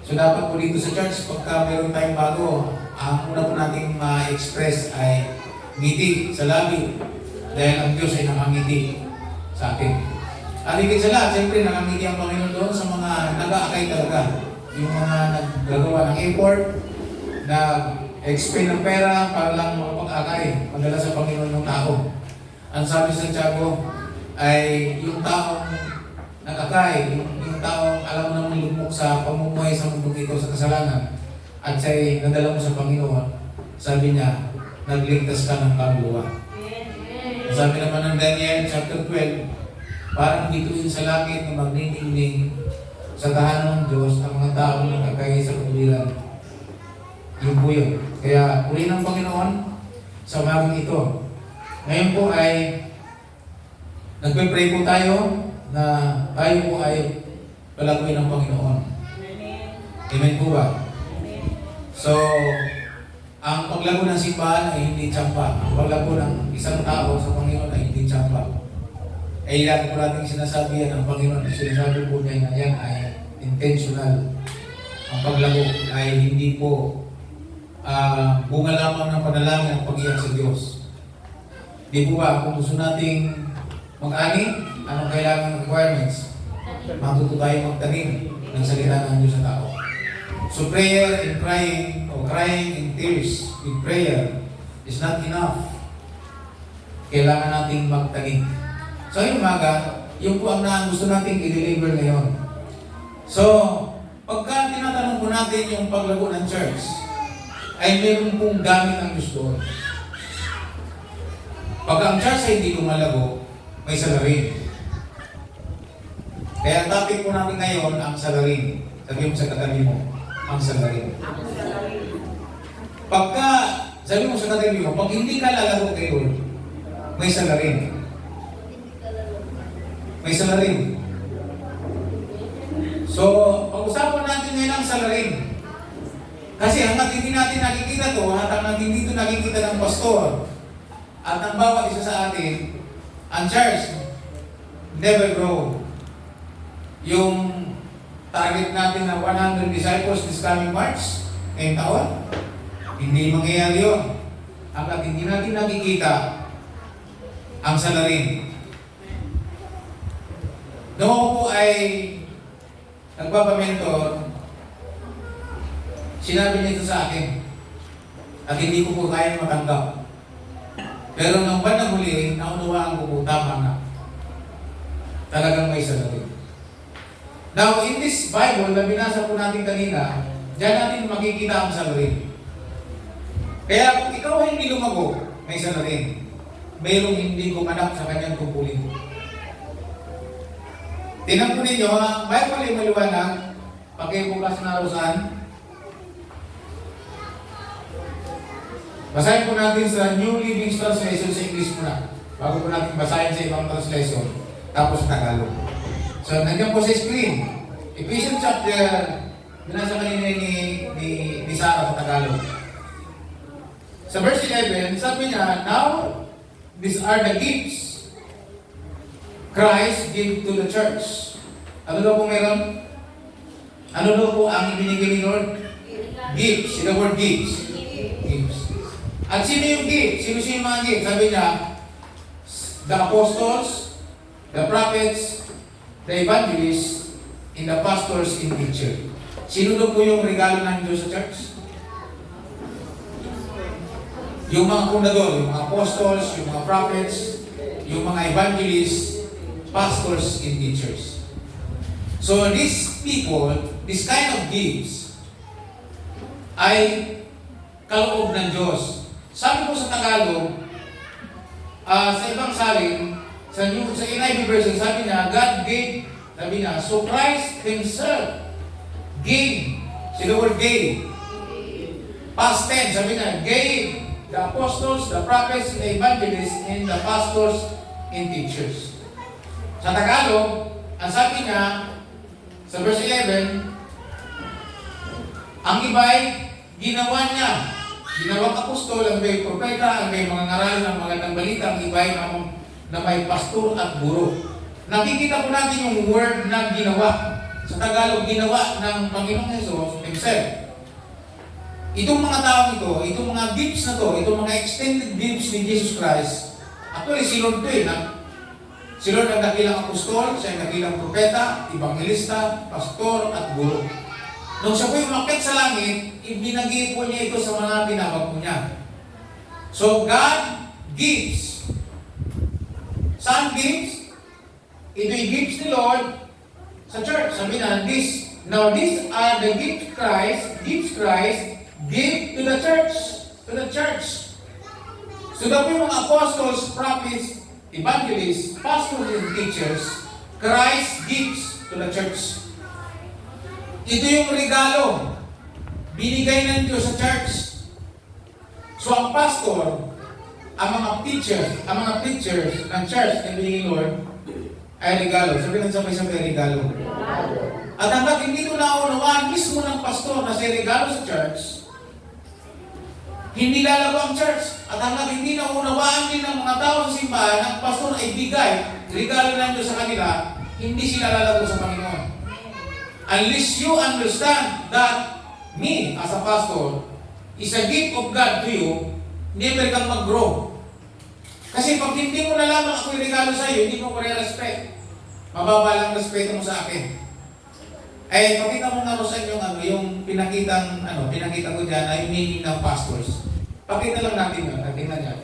So dapat po dito sa church, pagka meron tayong bago, ang una po nating ma-express ay ngiti sa labi. Dahil ang Diyos ay nakangiti sa atin. At higit sa lahat, siyempre nakangiti ang Panginoon doon sa mga nag-aakay talaga. Yung mga naggagawa ng effort, nag-expend ng pera para lang makapag-akay, magdala sa Panginoon ng tao. Ang sabi sa Santiago ay yung taong nag-akay, yung taong alam naman lumok sa pamumuhay sa mundo ito sa kasalanan at siya'y nadala mo sa Panginoon, sabi niya, nagligtas ka ng kaluluwa. Sabi naman ng Daniel chapter 12, parang dituin sa langit na magniningning sa tahanan ng Diyos ang mga taong nagkakaya sa kabuliran. Yun po yun. Kaya uli ng Panginoon sa umagang ito. Ngayon po ay nagpe-pray po tayo na tayo po ay palaguin ng Panginoon. Amen po ba? So, ang paglago ng simbahan ay hindi tsampa. Ang paglago ng isang tao sa Panginoon ay hindi tsampa. Ay lagi po natin sinasabi yan ang Panginoon. Sinasabi po niya na yan ay intentional. Ang paglago ay hindi po bunga lamang ng panalangin ang pag-iyak sa Diyos. Di po ba, kung gusto nating mag-ani, anong kailangan ng requirements? Matuto tayo magtanim ng salita ng Diyos sa tao. So prayer and crying, or crying in tears with prayer is not enough. Kailangan nating magtanim. So yung umaga, yung po ang gusto nating i-deliver ngayon. So, pagka tinatanong po natin yung paglago ng church, ay meron pong gamit ang Diyos doon. Pag ang church ay hindi lumalago, may salarin. Kaya ang topic po natin ngayon, ang salarin. Sabi mo sa katabi mo, ang salarin. Pagka, sabi mo sa katabi mo, pag hindi ka lalago kayo, may salarin. May salarin. So, pag-usapan natin ngayon ang salarin. Kasi hanggang hindi natin nakikita to, hanggang hindi ito nakikita ng pastor, at ang bawat isa sa atin, ang church never grow. Yung target natin na 100 disciples this coming March, ngayong taon, hindi mangyayari yun. Hanggang hindi natin nakikita ang salarin. Noong ako po ay nagpapamentor, sinabi niya ito sa akin at hindi ko po kaya matanggap. Pero nung bandang huli, naunawaan ko po tama na. Talagang may salarin. Now, in this Bible na binasa po natin kanina, diyan natin makikita ang salarin. Kaya kung ikaw ay hindi lumago, may salarin. Mayroong hindi gumanap sa kanyang tungkulin. Tingnan po ninyo, ang Bible ay maliwanag, pakibukas na arusan. Basahin po natin sa New Living Translation sa English muna, bago po natin basahin sa ibang translation, tapos Tagalog. So, nandiyan po sa screen. Ephesians chapter, binasa kanina ni Sarah sa Tagalog. Sa verse 11, sabi niya, now, these are the gifts Christ gave to the church. Ano daw po meron? Ano daw po ang ibinigay ni Lord? Gifts. The word gifts. Gifts. At sino yung gift? Sino yung mga gift? Sabi niya, the apostles, the prophets, the evangelists, and the pastors in teachers. Sino daw po yung regalo ng Diyos sa church? Yung mga fundador, yung mga apostles, yung mga prophets, yung mga evangelists, pastors, and teachers. So these people, this kind of gifts, ay kaloob ng Diyos. Sabi po sa Tagalog, sa ibang salin, sa NIV version, sabi niya, God gave, sabi niya, so Christ Himself gave, see the word gave, past tense, sabi niya, gave the apostles, the prophets, the evangelists, and the pastors and teachers. Sa Tagalog, ang sabi niya, sa verse 11, ang iba'y ginawa niya. Ginawang apostol, ang iba'y propeta, ang iba'y mga ngaral ng magandang balita, ang iba'y na may pastor at guro. Nakikita po natin yung word na ginawa sa Tagalog, ginawa ng Panginoong Hesus himself. Itong mga taong ito, itong mga gifts na to, itong mga extended gifts ni Jesus Christ, actually si Lord to si Lord ang dakilang apostol, siya ang dakilang propeta, evangelista, pastor, at guro. Nung siya po'y umakyat sa langit, ibinagay po niya ito sa mga tinawag po niya. So God gives. Saan gives? Ito'y gifts ni Lord sa church. Sabi na, now these are the gifts Christ give to the church. To the church. So daw yung mga apostles, prophets, evangelists, pastors, and teachers, Christ gives to the church. Ito yung regalo binigay ng Diyos sa church. So ang pastor, ang mga preachers ng church na binigay Lord, ay regalo. Sabi ng sabay-sabay regalo. At hanggat hindi ito naunawaan mismo ng pastor na si regalo sa church, hindi lalago ang church. At hanggat hindi naunawaan din ng mga tao sa simbahan, ang pastor ay bigay, regalo ng Diyos sa kanila, hindi sila lalago sa Panginoon. Unless you understand that me as a pastor is a gift of God to you, never kang mag-grow. Kasi pag hindi mo nalaman ako yung regalo sa iyo, hindi mo ko respect. Mababa lang respeto mo sa akin. Ay, pakita mo nga mo sa inyo yung pinakita ko dyan ay meaning ng pastors. Pakita lang natin yun, tingnan niya.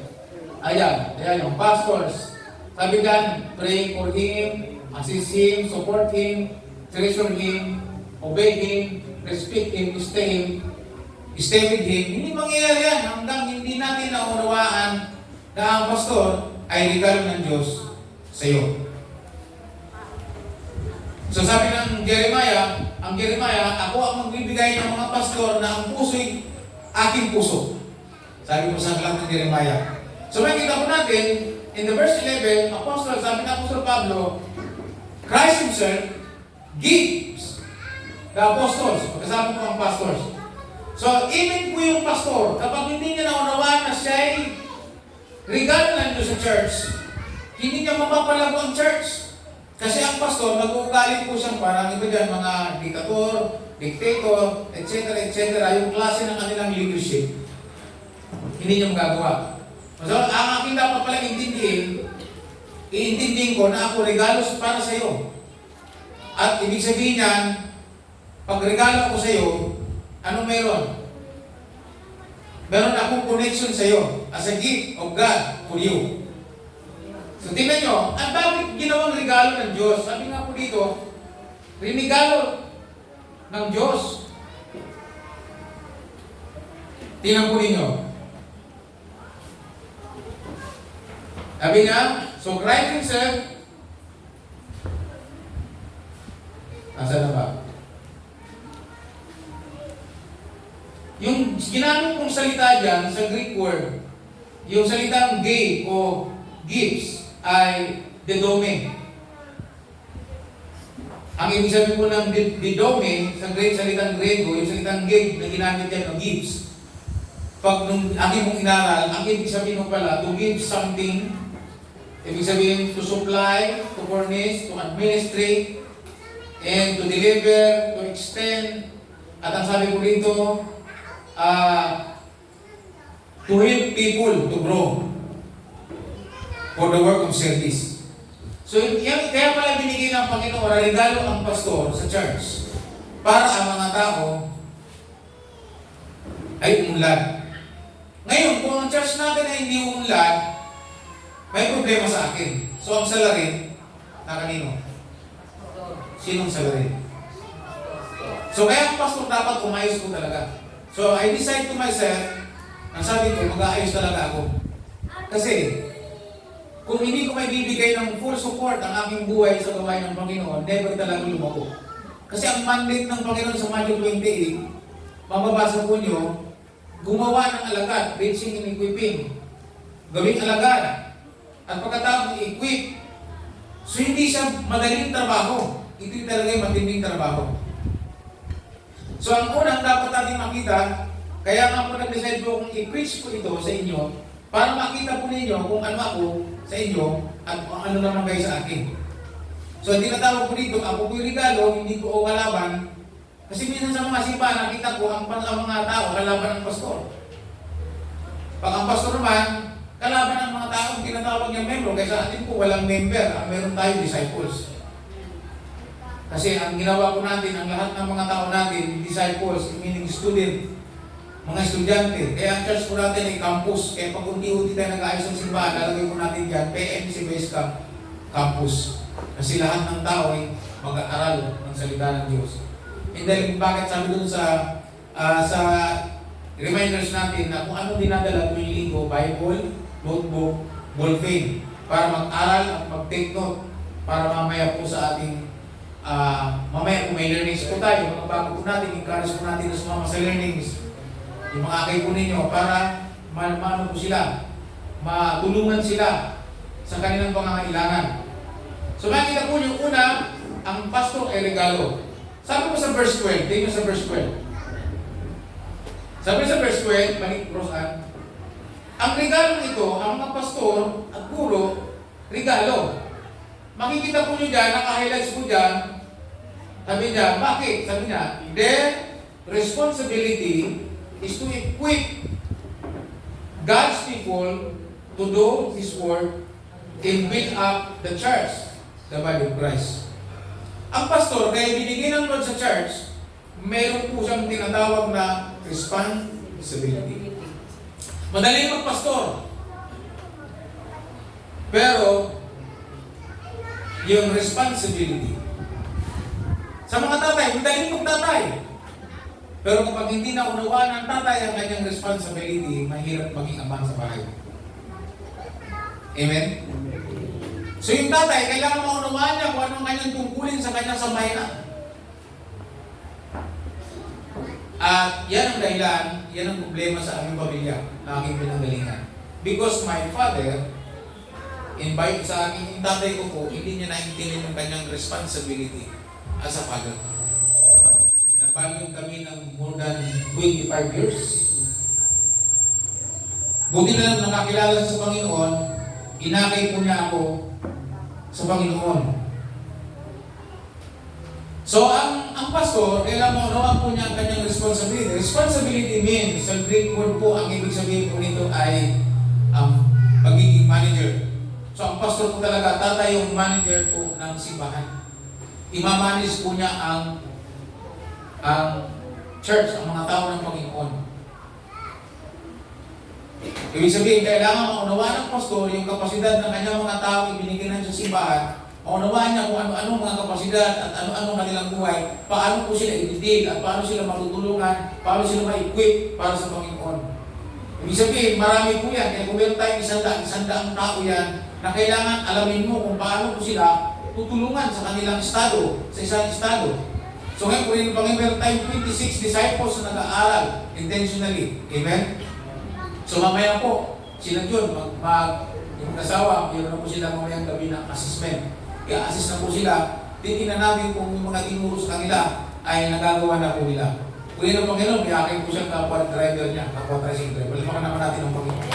Ayan yung pastors. Sabi dyan, pray for him, assist him, support him, treasure him, obey him, respect him, stay with him. Hindi mangyayari yan hanggang hindi natin naunawaan na ang pastor ay regalo ng Diyos sa iyo. So sabi ng Jeremiah, ako ang magbibigay ng mga pastor na ang puso'y aking puso. Sabi po sa aklat ng Jeremiah. So makikita po natin, in the verse 11, sabi ng Apostol Pablo, Christ himself gives the apostles, kasama po ang pastors. So even po yung pastor, kapag hindi niya naunawaan na siya ay regalo ng Diyos sa church, hindi niya mapapalago ang church. Kasi ang pastor, nag-uugali po siyang parang iba dyan, mga dictator, etc. Yung klase ng kanilang leadership. Hindi niya magagawa. So, ang aking dapat palang iintindihin ko na ako regalo para sa iyo. At ibig sabihin niyan, pag regalo ako sa iyo, ano meron? Meron akong connection sa iyo as a gift of God for you. So tingnan nyo, ang bakit ginawang regalo ng Diyos? Sabi nga po dito, regalo ng Diyos. Tingnan po ninyo. Sabi nga, so Christ himself, nasa na ba? Yung ginamit kong salita dyan sa Greek word, yung salitang gave o gifts, ay didome. Ang ibig sabihin po ng didome sa salitang Grego, yung salitang give na ginamit yan ng gives. Pag nung aking mong inaral, ang ibig sabihin mo pala, to give something, ibig sabihin to supply, to furnish, to administrate, and to deliver, to extend, at ang sabi ko dito, to help people to grow for the work of service. So, kaya pala binigay ng Panginoon, regalo ang pastor sa church para ang mga tao ay umunlad. Ngayon, kung ang church natin ay hindi umunlad, may problema sa akin. So, ang salary, na kanino? Sinong salary? So, kaya ang pastor dapat umayos ko talaga. So, I decide to myself, ang sabi ko, mag-aayos talaga ako. Kasi, kung hindi ko may bibigay ng full support ang aking buhay sa gawain ng Panginoon, never talaga lumako. Kasi ang mandate ng Panginoon sa Matthew 28, mababasa po nyo, gumawa ng alagad, raising and equipping. Gawing alagad. At pagkatapos i-equip. So hindi siya madaling trabaho. Ito talaga yung matinding trabaho. So ang unang dapat natin makita, kaya nga po nag-decide po kung i-preach ko ito sa inyo, para makita po ninyo kung ano ako sa inyo at kung ano naman kayo sa akin. So, tinatawag ko dito, ako ko'y regalo, hindi ko o kalaban. Kasi minsan sa mga simbahan, nakita ko ang mga tao, kalaban ng pastor. Pag ang pastor naman, kalaban ng mga tao, tinatawag niya membro. Kaya sa atin po, walang member. Ang meron tayo, disciples. Kasi ang ginawa ko natin, ang lahat ng mga tao natin, disciples, meaning student, mga estudyante. Kaya ang church po natin ay campus. Kaya pag unti-unti tayo nag-aayos ng simbahan, lalagay po natin dyan, PMC Base Camp, campus. Kasi lahat ng tao ay mag-aaral ng salita ng Diyos. And then, bakit sabi dun sa reminders natin na kung ano dinadala tuwing linggo, Bible, notebook, ballpen, para mag-aral at mag-take note, para mamaya po sa ating, mamaya kung may learnings po tayo, mga bago po natin, encourage po natin na sumama sa learnings, yung mga akay po ninyo, para maano po sila, matulungan sila sa kanilang pangangailangan. So makikita po yung una, ang pastor ay regalo. Sabi ko sa verse 12, tingnan sa verse 12. Sabi sa verse 12, balik Rosan, ang regalo nito, ang mga pastor at guro, regalo. Makikita po nyo dyan, naka-highlights po dyan, sabi niya, bakit? Sabi niya, their responsibility is to equip God's people to do His work and build up the church, the body of Christ. Ang pastor, kaya binigay ng Lord sa church, meron po siyang tinatawag na responsibility. Madaling magpastor. Pero, yung responsibility. Sa mga tatay, madaling magtatay. Pero kapag hindi na unawaan ng tatay ang kanyang responsibility, mahirap maging ama sa bahay. Amen? So yung tatay, kailangan maunawaan niya kung anong kanyang tungkulin sa kanyang sambayanan. At yan ang dahilan, yan ang problema sa aming pamilya na aking pinanggalingan. Because my father, invite sa akin, yung tatay ko po, hindi niya naintindihan yung kanyang responsibility as a father. Pinapagyon kami ng more than 25 years. Buti na lang nakakilala sa Panginoon, inakay po niya ako sa Panginoon. So, ang pastor, kailangan maunawaan po niya ang kanyang responsibility. Responsibility means, sa Greek word po, ang ibig sabihin po nito ay pagiging manager. So, ang pastor po talaga, tatay yung manager po ng simbahan. Imamanage po niya ang church, ang mga tao ng Panginoon. Ibig sabihin, kailangan maunawaan ng pastor yung kapasidad ng kanyang mga tao ibinigay sa simbahan. Maunawaan niya kung ano-ano mga kapasidad at ano-ano kanilang buhay, paano po sila i-deal at paano sila matutulungan, paano sila ma-equip para sa Panginoon. Ibig sabihin, marami po yan. Kaya kung meron tayong isandaang tao yan, na kailangan alamin mo kung paano po sila tutulungan sa kanilang estado, sa isang estado. So ngayon, kung meron tayong 26 disciples na nag-aaral intentionally. Amen? So mamaya po, sila yun, yung asawa, mayroon na po sila mamayang gabi ng assessment. Kaya assist na po sila, titignan natin kung yung mga tinuro sa kanila ay nagagawa na po nila. Kung yun ang Panginoon, may akin po siyang kapwa driver niya, kapwa tricycle driver. Palimakan naman natin ang Panginoon.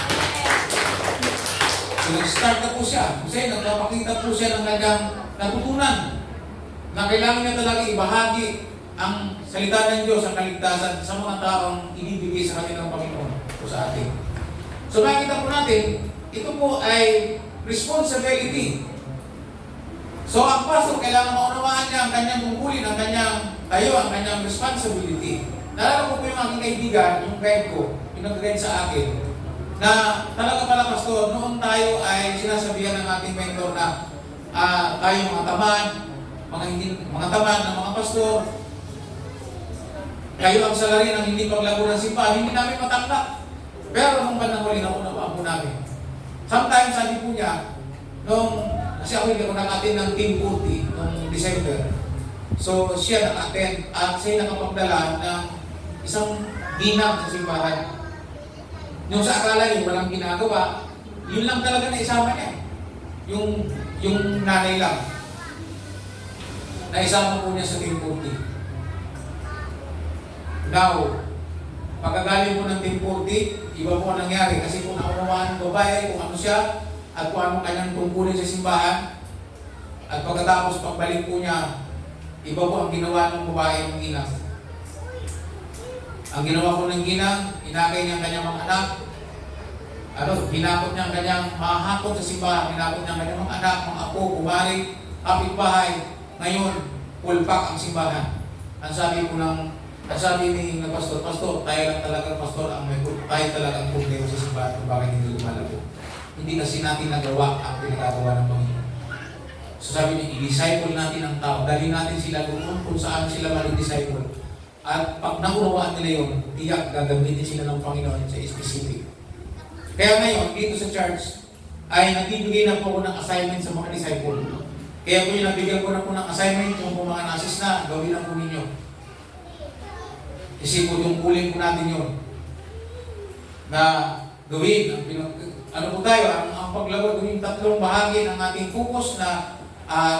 So nag-start na po siya. Kasi nagpapakita po siya ng kanyang natutunan na kailangan niya talaga ibahagi ang salita ng Diyos, ang kaligtasan sa mga taong inibigay sa kanilang Panginoon o sa atin. So makikita po natin, ito po ay responsibility. So ang pastor, kailangan maunawaan niya ang kanyang tungkulin, ang kanyang responsibility. Naalala ko po yung aking kaibigan, yung guide ko, yung nag-guide sa akin, na talaga pala pastor, noon tayo ay sinasabihan ng ating mentor na tayo mga tamad, mga tamad na mga pastor, kayo ang salary ng hindi paglago ng simbahan, hindi namin matanggap. Pero nung bandang huli, naunawaan po namin. Sometimes sabi po niya, kasi ako hindi ko nakatin ng Team 40 noong December. So siya nakatin at siya nakapagdala ng isang ginang sa simbahan. Yung sa akala niyo walang ginagawa, yun lang talaga na isama niya. Yung nanay lang. Naisama po niya sa Team 40. Now, pagkagaling mo ng Team 40, iba po ang nangyari kasi kung naunawaan ng babae kung ano siya at kung anong kanyang tungkulin sa simbahan, At pagkatapos pagbalik po niya, iba po ang ginawa ng babae ng ginang. Ang ginawa po ng ginang, inakay niya ang kanyang mga anak. Hinakot niya ang kanyang mahakot sa simbahan, hinakot niya ang kanyang mga anak, mga apo, kumari, kapitbahay. Ngayon, pulpak ang simbahan. Ang sabi ni pastor, tayo lang talagang pastor ang may tayo talagang problema sa simbahan kung bakit hindi lumalago. Hindi kasi natin nagawa ang pinagagawa ng Panginoon. So sabi niya, i-disciple natin ang tao. Dali natin sila doon kung saan sila mag-disciple. At pag naunawaan nila yun, tiyak gagamitin sila ng Panginoon sa specific. Kaya ngayon, dito sa church, ay nagbibigay na po ako ng assignment sa mga disciple. Kaya po yung nabigyan ko na po ng assignment, yung po mga nasis na, gawin na po ninyo. Kasi po yung kulin po natin yun. Na gawin, ano po tayo, ang paglabag yung tatlong bahagi ng ating focus na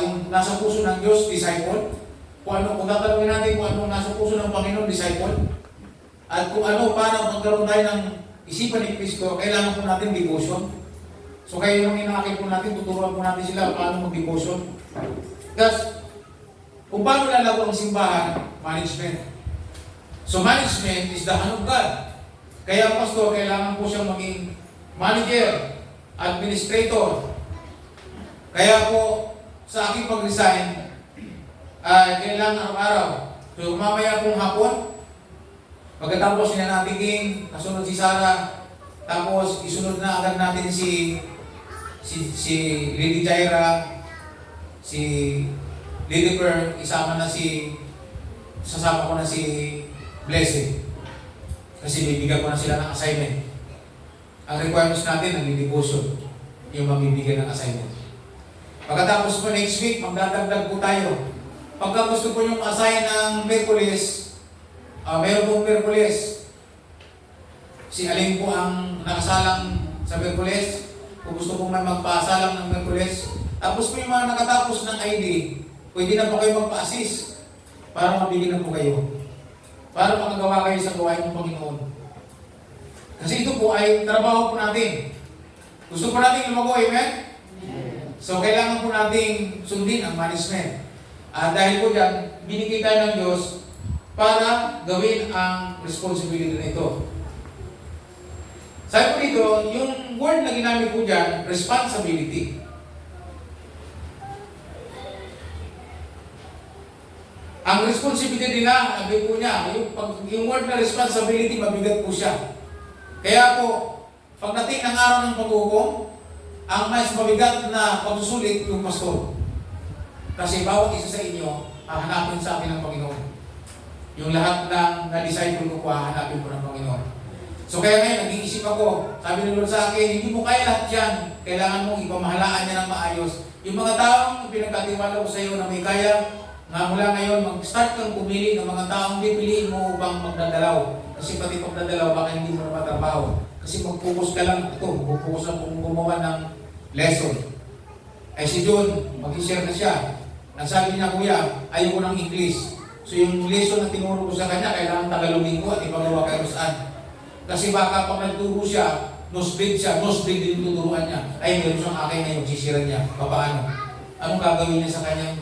yung nasa puso ng Diyos, disciple. Kung tatanungin natin kung anong nasa puso ng Panginoon, disciple. At kung ano, para magkaroon tayo ng isipan ni Kristo, kailangan po natin devotion. So kaya yung inakit po natin, tuturuan po natin sila paano mag-devotion. Thus, kung paano lalago ang simbahan, management. So management is the hand of God. Kaya pastor, kailangan po siyang maging manager, administrator. Kaya po, sa aking pag-resign, kailangan araw-araw. So mamaya pong hapon, pagkatapos niya natiging, kasunod si Sarah, tapos isunod na agad natin si Lady Jaira, si Lady Per, sasama ko na si Blessing. Kasi bibigyan ko na sila ng assignment. Ang requirements natin, ang devotion, yung mamibigyan ng assignment. Pagkatapos po next week, magdadagdag po tayo. Pagka gusto po yung assign ng Merkulis, meron pong Merkulis. Si Aling po ang nakasalang sa Merkulis. Kung gusto pong may magpaasalang ng Merkulis. Tapos po yung mga nakatapos ng ID, pwede na po kayo magpa-assist para mabigyan na po kayo. Para makagawa kayo sa gawain ng Panginoon. Kasi ito po ay trabaho po natin. Gusto po natin lumago, amen? So, kailangan po nating sundin ang management. Dahil po dyan, binigay tayo ng Diyos para gawin ang responsibility na ito. Sabi po dito, yung word na ginamit po dyan, responsibility. Ang responsibility nila, sabi po niya, yung word na responsibility, mabigat po siya. Kaya po, pagdating ng araw ng paghukom, ang mas mabigat na pagsusulit yung pastor. Kasi bawat isa sa inyo, hahanapin sa akin ng Panginoon. Yung lahat ng na-disciple ko po, hahanapin po ng Panginoon. So kaya ngayon, nag-iisip ako, sabi ni Lord sa akin, hindi mo kaya lahat yan. Kailangan mong ipamahalaan niya ng maayos. Yung mga taong pinagkatiwala ko sa iyo na may kaya, nga mula ngayon, mag-start kang pumili ng mga taong pipiliin mo upang magdadalaw. Kasi pati pagdadalaw, baka hindi mo na matrabaho. Kasi mag-focus ka lang, mag-focus na kung gumawa ng lesson. Ay si John, mag-share na siya. Nagsabi niya, kuya, ayaw ko ng English. So yung lesson na tinuro ko sa kanya, kailangan Tagalogin ko at ipagawa kayo saan. Kasi baka pag nagturo siya, nosebleed din tuturuan niya. Ay, meron siyang akay ngayon, sisiran niya. Paano? Anong gagawin niya sa kanyang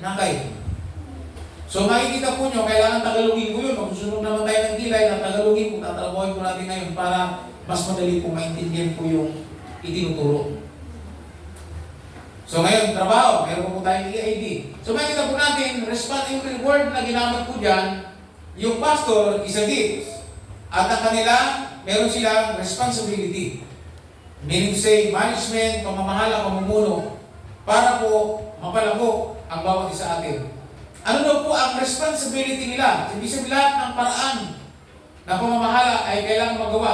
inakay? So makikita po nyo, kailangan Tagalogin ko yun. Magsusunod naman tayo ng kilay na Tagalogin ko, tatrabuhin ko natin ngayon para mas madali po maintindihan po yung itinuturo. So ngayon, trabaho, meron po tayong EID. So makikita po natin, yung word na ginamit po dyan, yung pastor is a gift. At ang kanila, meron silang responsibility. Meaning to say, management, pamamahala, pamumuno, para po mapalago ang bawat isa atin. Ano daw po ang responsibility nila? Ibig sabihin lahat ng paraan na pamamahala ay kailangan magawa.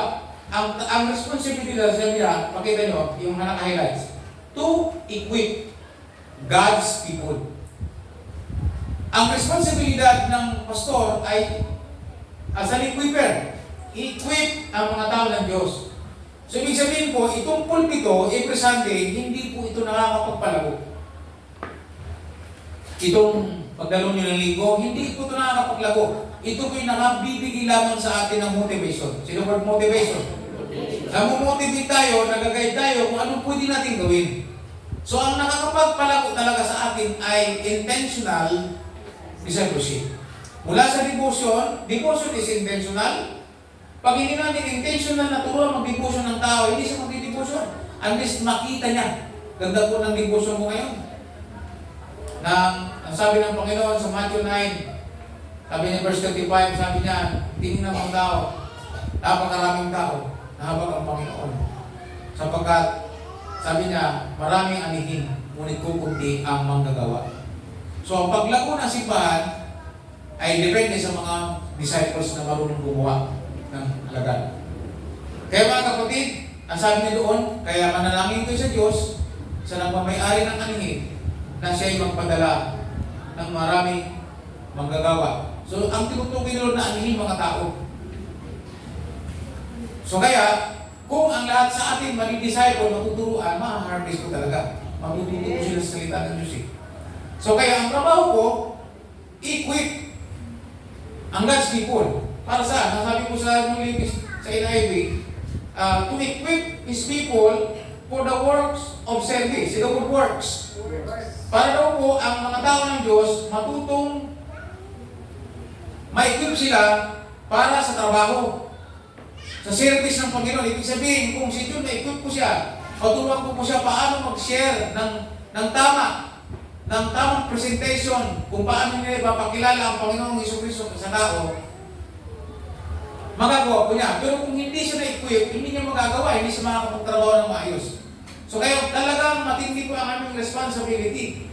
Ang responsibility nila, sabi niya, pakita nyo, yung naka-highlights, to equip God's people. Ang responsibilidad ng pastor ay as an equiper, equip ang mga tao ng Diyos. So, ibig sabihin po, itong pulpito, every Sunday, hindi po ito nakakapagpalago. Itong pagdalo nyo ng linggo, hindi po ito nakakapaglago. Ito po yung nakabibigay lamang sa atin ng motivation. Sino word motivation? Namumotivate tayo, nag-guide tayo kung anong pwede natin gawin. So ang nakakapagpalago talaga sa atin ay intentional discipleship. Mula sa devotion is intentional. Pag hindi natin intentional na turuan mag-devotion ng tao, hindi siya mag-devotion. Unless makita niya. Ganda po ng devotion mo ngayon. Na ang sabi ng Panginoon sa Matthew 9, sabi niya verse 35, sabi niya, tingnan mo ang tao, napakaraming tao, nahabag ang Panginoon. Sapagkat, sabi niya, maraming anihin, ngunit kukunti ang manggagawa. So, ang paglago ng simbahan ay depende sa mga disciples na marunong gumawa ng alagad. Kaya mga kapatid, ang sabi niya doon, kaya manalangin ko sa Diyos, sa nagmamayari ng anihin, na siya'y magpadala ng maraming manggagawa. So, ang tinutukoy nila na anihin mga tao. So, kaya, kung ang lahat sa atin maging disciple, matuturuan, ma-harvest ko talaga. Matututo ko sila sa salita ng Diyos. So, kaya ang trabaho ko, equip ang God's people. Para saan? Ang sabi ko sa NIV, to equip His people for the works of service. The good works. Para daw po ang mga tao ng Diyos matutong ma-equip sila para sa trabaho. Sa service ng Panginoon. Ibig sabihin, kung si John na-equip ko siya, maturuan ko po siya paano mag-share ng tamang presentation, kung paano nila ipapakilala ang Panginoong Jesucristo sa tao, magagawa ko niya. Pero kung hindi siya na-equip, hindi niya magagawa, hindi siya makakapagtrabaho ng maayos. So kaya talagang matindi po ang aming responsibility.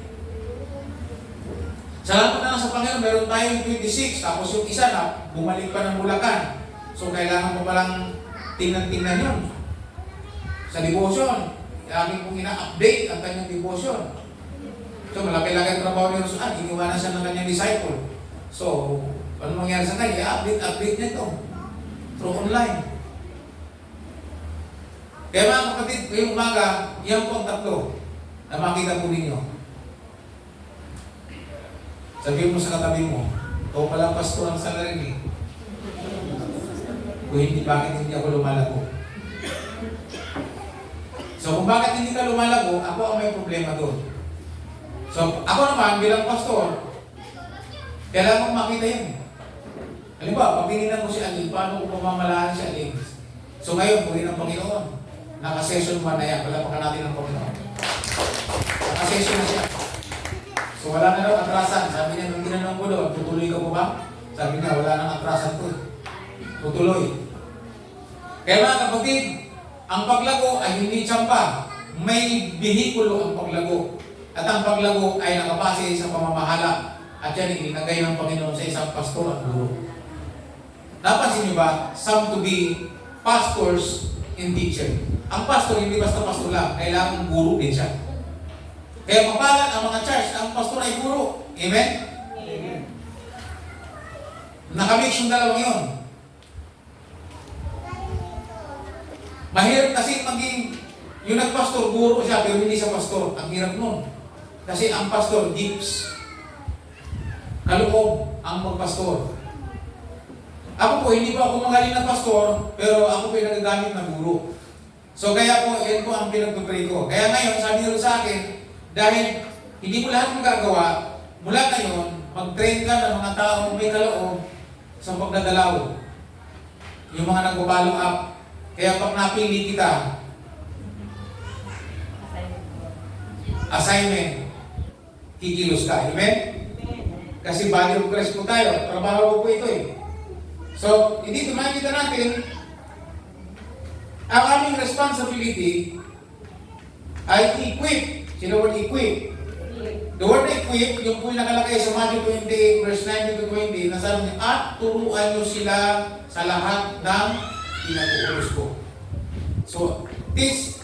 Salamat na lang sa Panginoon, meron tayong 26, tapos yung isa na bumalik pa ng Bulacan. So kailangan mo palang tingnan yun. Sa devotion, aking pong ina-update ang kanyang devotion. So, malaki-laki ang trabaho ni Rosuan, iniwanan siya ng kanyang disciple. So, ano mangyari sa kanya? Update niya ito. Through online. Kaya mga kapatid, ngayong umaga, yan po ang tatlo na makita po ninyo. Sabihin mo sa katabi mo, ito palang pastor ang salary. Kung hindi, bakit hindi ako lumalago? So, kung bakit hindi ka lumalago, ako ang may problema doon. So, ako naman bilang pastor, kailangan kong makita yun. Halimbawa, pag tinignan ko si Aling, paano ko pamamalaan si Aling? So ngayon, puri ng Panginoon. Naka-session 1 na yan. Palapakan natin ng Panginoon. Naka-session na siya. So wala na daw atrasan. Sabi niya, nung tinanong ko doon, tutuloy ka po ba? Sabi niya, wala nang atrasan to. Tutuloy. Kaya mga kapatid, ang paglago ay hindi tsampa. May bihikulo ang paglago. At ang paglago ay nakabase sa pamamahala. At yan ilinagay ng Panginoon sa isang pastor at guro. Napansin niyo ba? Some to be pastors and teacher. Ang pastor hindi basta pastor lang. Kailangan guro din siya. Kaya mapalan ang mga church na ang pastor ay guro. Amen? Amen. Nakamix yung dalawang yun. Mahirap kasi maging yung nagpastor, guro siya, pero hindi siya pastor. Ang hirap nun. Kasi ang pastor, gifts. Kaloob ang magpastor. Ako po, hindi po ako magaling na pastor, pero ako po yung nagagamit na guro. So kaya po, yan po ang pinagpapray ko. Kaya ngayon, sabi nyo sa akin, dahil hindi mo lahat magagawa, mula ngayon, mag-train ka ng mga taong may kaloob sa pagdadalaw. Yung mga nag-follow up. Kaya pag napili kita, assignment, kikilos ka. Amen? Kasi body of Christ po tayo. Trabaho ko po ito eh. So, hindi makikita natin ang aming responsibility ay equip. Sino word equip? The word equip, yung po yung nakalagay sa Matthew 28, verse 19 to 20, nasabi niya, at turuan nyo sila sa lahat ng pinag-uuros ko. So, this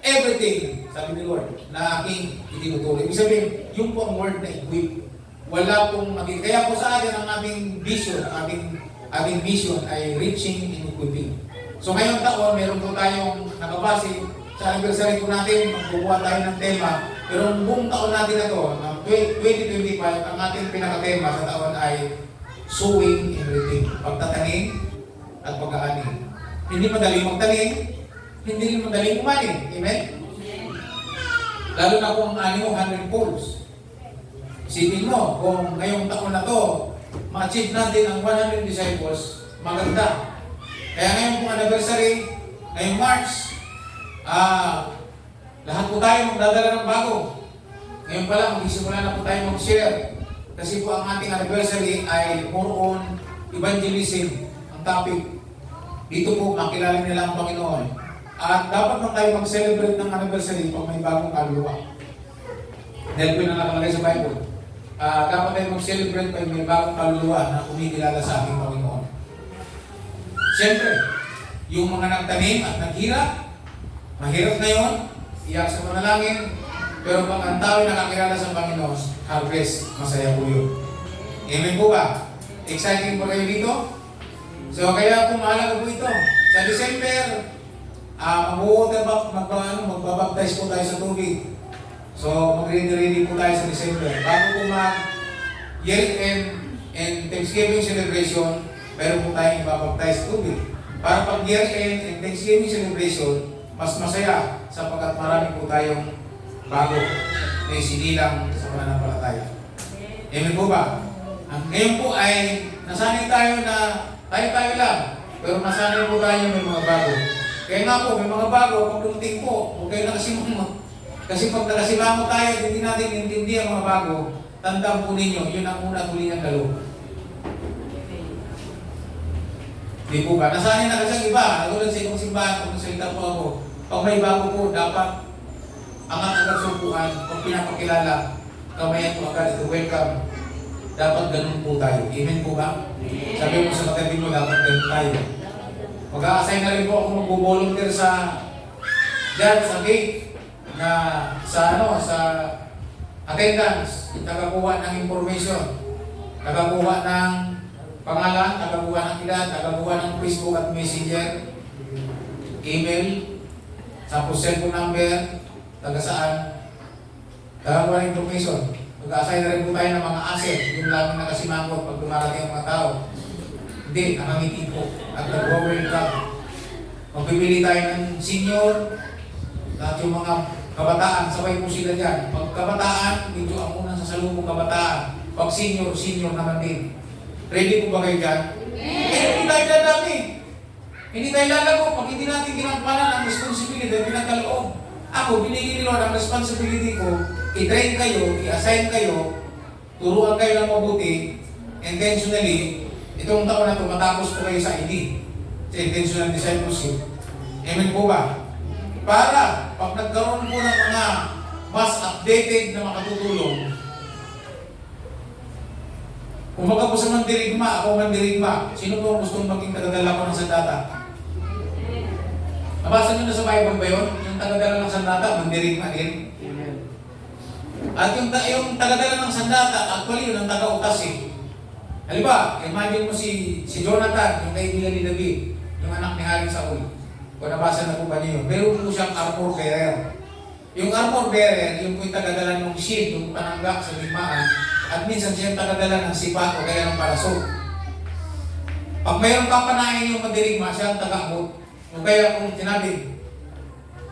everything, sabi ni Lord, na aking itinuturo. Ibig sabihin, yung po ang word na equip. Wala pong maging, kaya po sa akin ang aming vision, ating mission ay reaching and equipping. So ngayong taon, meron po tayong nakabase sa anniversary po natin, magbubuhat tayo ng tema. Pero buong taon natin na ito, ng 2025, ang ating pinaka-tema sa taon ay sowing and reaping. Pagtatanim at pag-aanin. Hindi madaling magtanim, hindi rin madaling umanin. Amen? Lalo na kung ang mo 100 polls. Isipin mo, kung ngayong taon na to, ma-achieve natin ang 100 disciples, maganda. Kaya ngayon pong anniversary, ngayong March, lahat po tayo magdadala ng bago. Ngayon pa lang, magsisimula na po tayo mag-share. Kasi po ang ating anniversary ay more on evangelism, ang topic. Dito po makilala nila ang Panginoon. At dapat na tayo mag-celebrate ng anniversary pag may bagong kaluluwa. Dahil po na nakalagay sa Bible. Dapat tayo mag-celebrate pag may bagong kaluluwa na kumikilala sa ating Panginoon. Siyempre, yung mga nagtanim at naghirap, mahirap ngayon, iyak sa manalangin, pero pag ang tao nakakilala sa Panginoon, harvest, masaya po yun. Amen po ba? Exciting po kayo dito? So kaya po mahalaga po ito. Sa December, magbabaptize po tayo sa tubig. So mag-ready po tayo sa December. Bago po mag-year-end and Thanksgiving celebration, meron po tayong ibabaptize sa tubig. Para pag year-end and Thanksgiving celebration, mas masaya sapagkat marami po tayong bago na isinilang sa pananampalataya. Amen po ba? Ngayon po ay nasanay tayo na tayo lang, pero nasanay po tayo may mga bago. Kaya nga po, may mga bago, pag dumating po, huwag kayo nakasimamo. Kasi pag nakasimamo tayo, hindi natin intindi ang mga bago, tandaan po ninyo, yun ang una tuloy ng lalo. Di po ba? Nasanay na kasi ang iba, nagulad sa ibang simbahan, kung nasalita po ako, pag may bago po, dapat angat-angat sumpuan, pag pinapakilala, kamayan po agad, ito welcome. Dapat ganun po tayo. Amen po ba? Sabi mo sa katabi mo, dapat ganun tayo. Mag-a-assign na rin po ako mag-volunteer sa dyan, sa gate, na sa attendance, tagakuha ng information, tagakuha ng pangalan, tagakuha ng edad, tagakuha ng Facebook at Messenger, email, tapos cellphone number, taga saan, tagakuha ng information. Mag-a-assign na rin po tayo ng mga asset, yung lamang nakasimangot pag dumarating ang mga tao. Hindi, nakangiti po. At nag-welcome. Magpipili tayo ng senior, at yung mga kabataan, sabay po sila dyan. Pag kabataan, medyo ang unang sasalubong kabataan. Pag senior, senior naman din. Ready po ba kayo dyan? Hindi tayo dadami. Hindi tayo lalago pag hindi natin ginampanan ang responsibility, pinagkaloob. Ako, binigyan ni Lord ang responsibility ko, i-train kayo, i-assign kayo, turuan kayo ng mabuti, intentionally, itong taon na ito, matapos po kayo sa ID, sa intentional discipleship. Amen po ba? Para, pag nagkaroon po ng mga mas updated na makatutulong, kung baga po sa mandirigma, ako mandirigma, sino po ang gustong maging tagadala ko ng sandata? Nabasa nyo na sa Bible ba yun? Yung tagadala ng sandata, mandirigma din. At yung tagadala ng sandata, actually yun ang taga-utas eh. Halimbawa, imagine mo si Jonathan, yung kaibigan ni David, yung anak ni Haring Saul. Kung nabasa na po ba niyo yun? Meron po siyang armor bearer. Yung armor bearer, yung po yung tagadala ng shield, yung panangga sa limaan, at minsan siya tagadala ng sipat o kaya ng parasol. Pag mayroong kapanahin yung mandirigma, siya ang taga-abot. O kaya kung sinabi,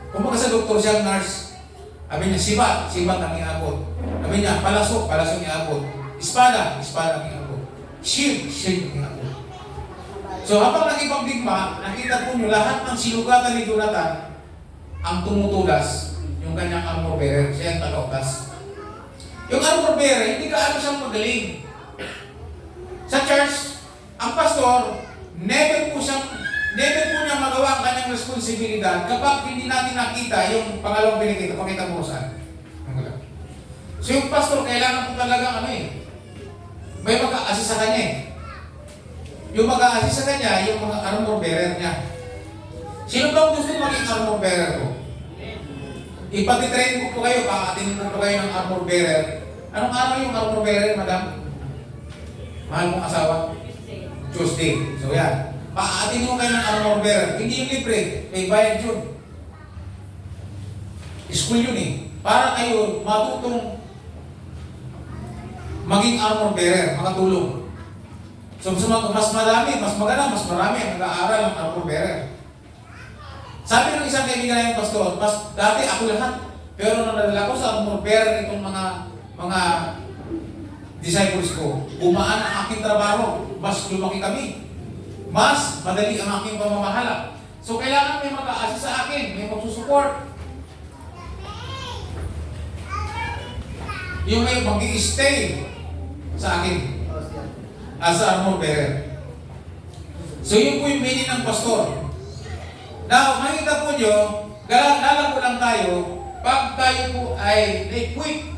kung baka sa doktor siya nurse, sabi niya, sibat ang iabot. Sabi niya, palasok ang iabot. Espada ang iabot. Shield ang iabot. So habang nagipagdigma, nakita po nyo lahat ng sinugatan ni Jonathan ang tumutulas, yung kanyang armor bearer, siya ang taga-utas. Yung armor bearer, hindi ka siyang magaling. Sa church, ang pastor, never po niya magawa ang kanyang responsibilidad kapag hindi natin nakita yung pangalawang pinakita. Pakita mo saan. So yung pastor, kailangan po talaga may mag-a-assist sa kanya eh. Yung mag-a-assist sa kanya, yung mga armor bearer niya. Sino ba gusto maging armor bearer ko? Ipatitrain ko po kayo, pakatinin ko po kayo ng armor bearer. Anong araw yung armor bearer, madam? Mahal mong asawa? Tuesday. So yan. Pakaatin mo kayo ng armor bearer. Hindi yung libre. May bayad yun. School yun eh. Para kayo matutong maging armor bearer, makatulong. So mas marami, mas maganda, mas marami ang nag-aaral ng armor bearer. Sabi ng isang kaibigan ng pastor, dati ako lahat. Pero nung nadala ko sa armor bearer itong mga disciples ko, gumaan ang aking trabaho, mas lumaki kami. Mas madali ang aking pamamahala. So kailangan may mag-a-assist sa akin, may magsusupport. Yung may mag-i-stay sa akin as a armor bearer. So yun po yung meaning ng pastor. Now, makikita po nyo, lalago lang tayo pag tayo po ay na-equip.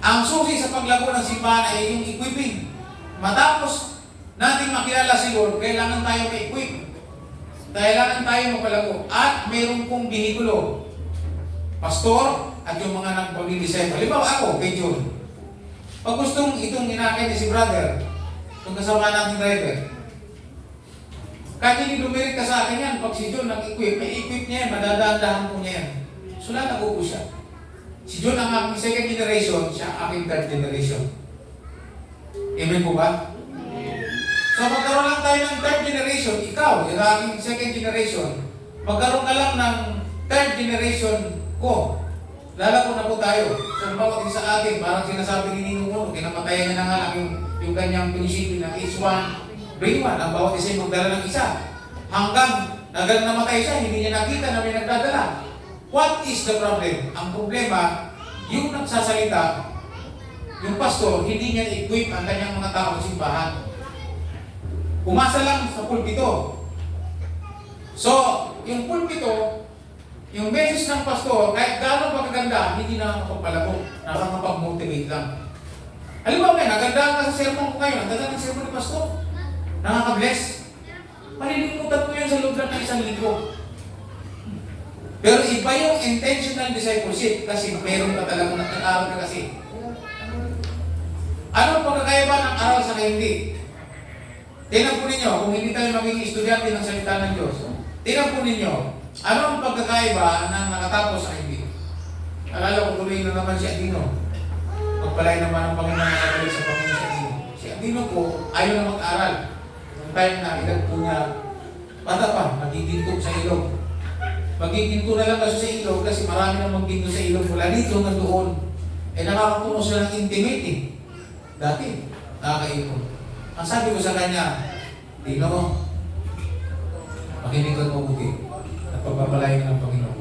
Ang susi sa paglago ng simbahan ay yung equipping. Matapos natin makilala si Lord, kailangan tayo ma-equip. Kailangan tayo mapalago. At mayroon pong bihikulo. Pastor at yung mga nagpag-disciple. Halimbawa ako, kay John. Pag gustong itong inakay ni si brother, itong kasama nating driver, kahit hindi lumirik ka sa akin yan, pag si John nag-equip, may equip niya yan, madadaan-dahan po niya yan. So lalago po siya. Si John ang aking second generation, siya ang aking third generation. Amen po ba? So magkaroon lang tayo ng third generation, ikaw, yung aking second generation, magkaroon ka lang ng third generation ko. Lalago na po tayo. So bawat isa sa atin, parang sinasabi ni Ninong Uno, kinamatayan niya na nga lang yung kanyang prinsipyo na is one, bring one. Ang bawat isa yung magdala ng isa. Hanggang namatay siya, hindi niya nakita na may nagdadala. What is the problem? Ang problema, yung nagsasalita, yung pastor, hindi niya equip ang kanyang mga tao sa simbahan. Umasa lang sa pulpito. So, yung pulpito, yung message ng pastor, kahit gano'n pa kaganda, hindi na nakapagpalago, nakakapag-motivate lang. Halimbawa ngayon, nagandaan ka sa sermon ko ngayon, ang ganda ng sermon ni pastor, nakaka-bless. Malilimutan ko yun sa loob ng isang linggo. Pero iba yung intentional discipleship kasi meron ka talaga nag-aaral ka kasi. Anong pagkakaiba ng aral sa hindi? Tingnan po ninyo, kung hindi tayo maging estudyante ng salita ng Diyos, tingnan po ninyo, anong pagkakaiba ng nakatapos sa hindi? Alala ko tuloy na naman si Adino. Magpalay naman ang Panginoon na nakabalik sa Panginoon si Adino. Si Adino po, ayaw na mag-aral. Nung time na edad po niya, bata pa, magiginto sa ilog. Magiginto na lang kasi sa ilog kasi marami nang magginto sa ilog mula dito hanggang doon. Eh nakakapuno siya ng intimate eh. Dati, nakakaipon. Ang sabi ko sa kanya, Dino, makinig ka mabuti at pagpapalain ka ng Panginoon.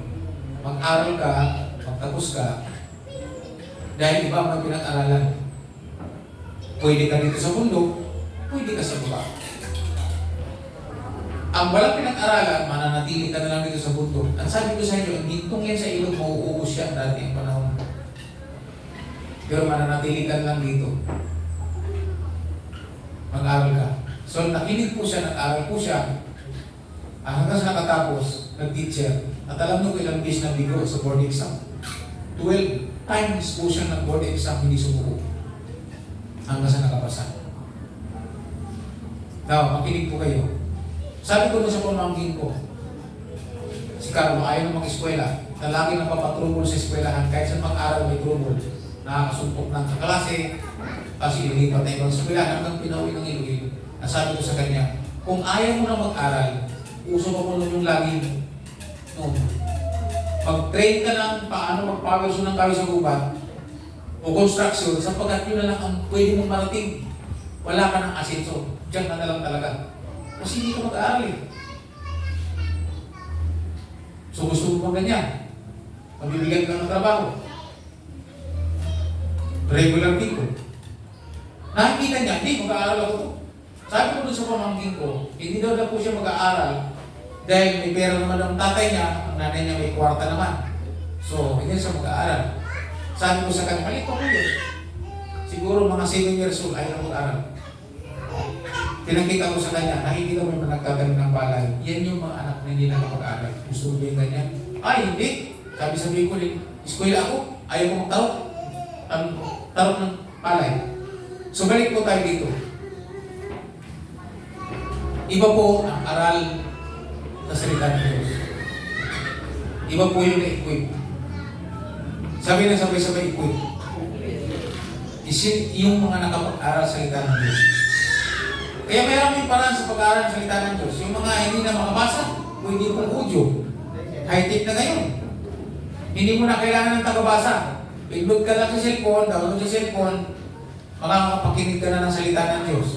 Mag-aral ka, magtapos ka, dahil iba ang pinag-aralan. Pwede ka dito sa mundo, pwede ka sa baba. Ang walang pinag-aralan, mananatili ka na lang dito sa bundok. Ang sabi ko sa inyo, ang gintong yan sa ilog, mauubos siya dati ang panahon. Pero mananatili ka lang dito. Mag-aral ka. So, nakinig po siya, nag-aral po siya. Hanggang sa nakatapos, nag-teacher. At alam nyo ilang days na bigo sa board exam. 12 times po siya nag-board exam, hindi sumuko. Hanggang sa nakapasa. Now, makinig po kayo. Sabi ko na sa pamangkin ko, si Carlo ayaw na mag-eskwela, na lagi napapatrumol sa eskwelahan, kahit sa pag-aral may trumol, nakakasumpok ng kaklase, kasi ilipat na ibang eskwelahan hanggang pinauwi ng Iloilo. Nasabi ko sa kanya, kung ayaw mo na mag-aral, uso pa mo nun yung lagi noon. Mag-train ka ng paano magpawis ng kawis sa gubat o construction, sapagkat yun na lang ang pwede mong marating. Wala ka ng asenso, diyan ka na lang talaga. Kasi hindi ka mag-aaral eh. So gusto mo bang ganyan? Mabibigyan ka ng trabaho. Regular people. Nakikita niya, hindi, mag-aaral ako to. Sabi ko dun sa pamangkin ko, hindi daw na po siya mag-aaral dahil may pera naman ang tatay niya, ang nanay niya may kwarta naman. So, hindi siya mag-aaral. Sabi ko sa kanya, mali pa po yun. Siguro mga 7 years old, ayaw na mag-aaral. Pinakita ko sa kanya, nakikita mo yung nagtatanim ng palay. Yan yung mga anak na hindi na nakapag-aaral. Gusto mo ba yung ganyan? Ay, hindi. Sabi ko rin, eskwela ako, ayaw ko magtarot. Tarot ng palay. So, balik po tayo dito. Iba po ang aral sa salita ng Diyos. Iba po yung na-equip. Sabi na sabay-sabay equip. Isip yung mga nakapag-aral sa salita ng Diyos. Kaya mayroon may paraan sa pag-aaral ng salita ng Diyos. Yung mga hindi na makabasa, pwede pong audio. High-tech na ngayon. Hindi mo na kailangan ng tagabasa. Pindot ka lang sa cellphone, download sa cellphone, makakapakinig ka na ng salita ng Diyos.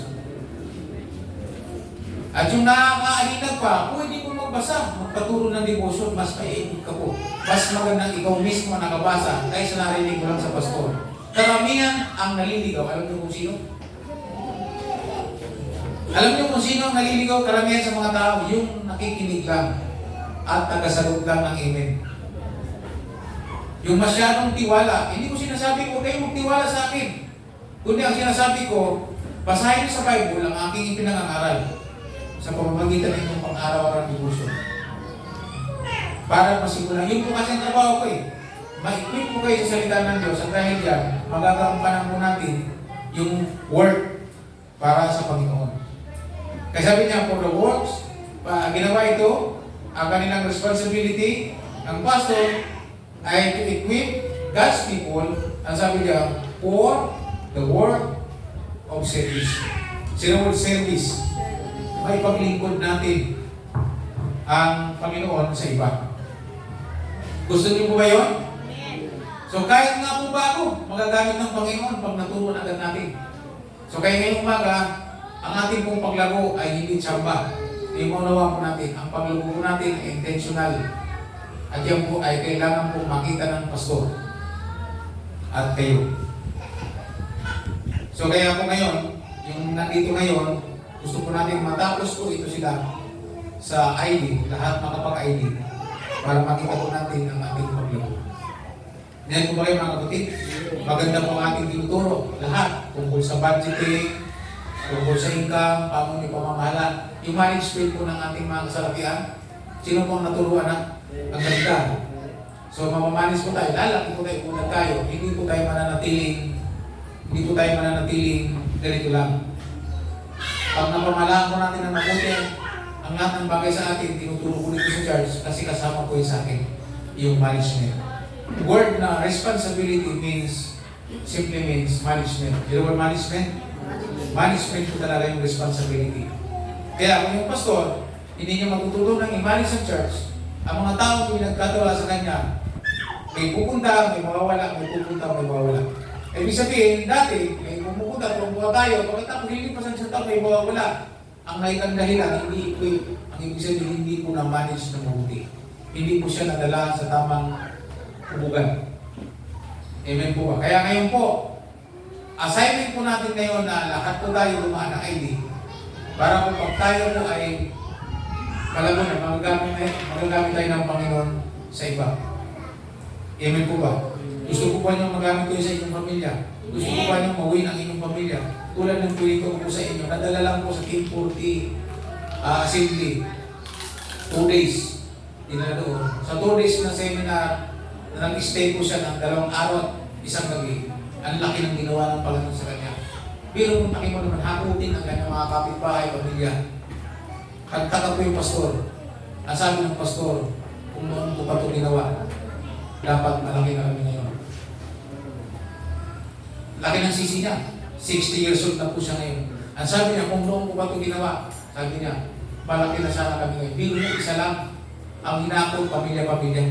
At yung nakakaalinag pa, pwede mo magbasa, magpaturo ng devotion, mas maiikot ka po. Mas magandang ikaw mismo nakabasa kaysa narinig mo lang sa pastor. Karamihan ang naliligaw. Alam niyo kung sino? Alam niyo kung sino ang naliligaw? Karamihan sa mga tao, yung nakikinig lang at tagasagot lang ng amen. Yung masyadong tiwala, hindi ko sinasabi ko, kayo magtiwala sa akin. Kundi ang sinasabi ko, basahin sa Bible ang aking ipinangangaral sa pamamagitan ng inyong pang-araw-araw devotion. Para masimulan. Yun po kasi ang trabaho ko eh. Ma-equip po kayo sa salita ng Diyos at dahil yan, magagampanan po natin yung work para sa Panginoon. Kaya sabi niya, for the works, ginawa ito, ang kanilang responsibility, ang pastor ay to equip God's people, ang sabi niya, for the work of service. Sino word service? May paglingkod natin ang Panginoon sa iba. Gusto niyo po ba yun? So kahit nga po bago, magagamit ng Panginoon pag naturuan agad natin. So kaya ngayong umaga, ang ating pong paglago ay hindi tsamba. Imunawa po natin, ang paglago po natin ay intentional. At yan po ay kailangan po makita ng pastor at kayo. So kaya po ngayon, yung nandito ngayon, gusto po natin matapos po ito sila sa ID, lahat makapag-ID, para makita po natin ang ating paglago. Yan po ba kayo mga kapatid? Maganda po ang ating tinuturo. Lahat, tungkol sa budgeting, tungkol sa income, paano yung pamamahala. Yung management po ng ating mga kasalakihan, sino po ang naturuan na? Ang ganda. So mamamanis po tayo, lalaki po tayo, unad tayo, hindi po tayo mananatiling ganito lang. Pag napamalaan po natin ng mabuti, ang lahat ng bagay sa atin, tinuturo ko dito sa church kasi kasama po yung sa akin, yung management. Word na responsibility simply means management. You know what management? Management po talaga yung responsibility. Kaya kung yung pastor, hindi niya matutulong ng i-manage sa church, ang mga tao kung nagkatula sa kanya, may pupunta, may mawawala, may pupunta, may mawawala. Ibig sabihin, dati, may pumupunta, pumupunta tayo, pagkatapos lilipasan sa tao, may mawawala. Ang naikang dahilan, hindi equip. Ang ibig sabihin, hindi po na-manage na mabuti. Hindi po siya nadala sa tamang hubugan. Amen po ba? Kaya ngayon po, assignment po natin ngayon na lahat po tayo dumaan ng ID para po pag tayo po ay palago na magagamit tayo ng Panginoon sa iba. Amen po ba? Gusto ko pa nyo magamit kayo sa inyong pamilya. Gusto ko pa nyo mawin ang inyong pamilya. Tulad ng tuwito ko po sa inyo, nadala lang po sa Team 40 Assembly. 2 days. Dinala doon. Sa 2 days na seminar, nag-stay po siya ng 2 araw at 1 gabi. Ang laki ng ginawa ng Panginoon sa kanya. Pero kung taki mo naman, hakutin ang kanyang mga kapitbahay, pamilya. Kagtaka po yung pastor. Ang sabi ng pastor, kung noon ko pa ito ginawa, dapat malaki na kami ngayon. Laki ng sisi niya. 60 years old na po siya ngayon. Ang sabi niya, kung noon ko pa ito ginawa, sabi niya, malaki na sana kami ngayon. Biro niya, isa lang. Ang hinakot, pamilya-pamilya.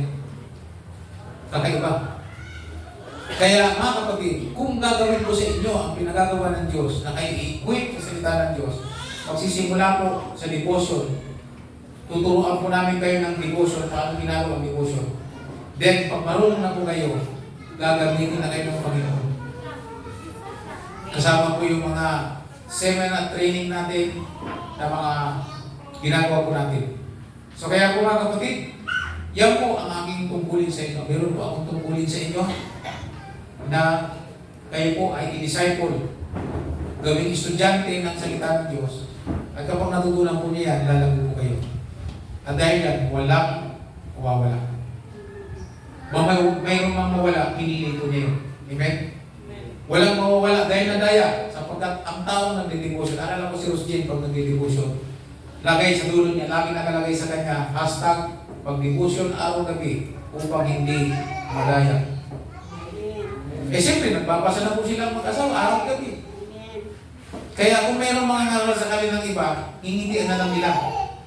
Kakaiba. Kaya mga kapatid, kung gagawin ko sa inyo ang pinagagawa ng Diyos na kayo i-equip sa salita ng Diyos, magsisimula po sa devotion. Tuturuan po namin kayo ng devotion, paano ginagawa ang devotion. Then, pag marunong na po kayo, gagamitin na kayo ng Panginoon. Kasama po yung mga seminar training natin na mga ginagawa po natin. So kaya po mga kapatid, yan po ang aking tungkulin sa inyo. Meron po akong tungkulin sa inyo na kayo po ay i-disciple, gawing estudyante ng salita ng Diyos. At kapag natutunan po niya yan, lalago po kayo. At dahil yan, walang mawawala. Mayroon mang mawala, pinili po niya yun. Amen? Walang mawawala dahil nadaya sapagkat ang tao nagde-devotion. Alala ko si Rose Jane pag nagde-devotion. Lagay sa dulo niya, lagi nakalagay sa kanya, #pag-devotion araw-gabi upang hindi madaya. Eh siyempre, nagpapasa na po silang mag-asawa araw-gabi. Kaya kung mayroong mga naral sa kanilang iba, hingidian na lang nila.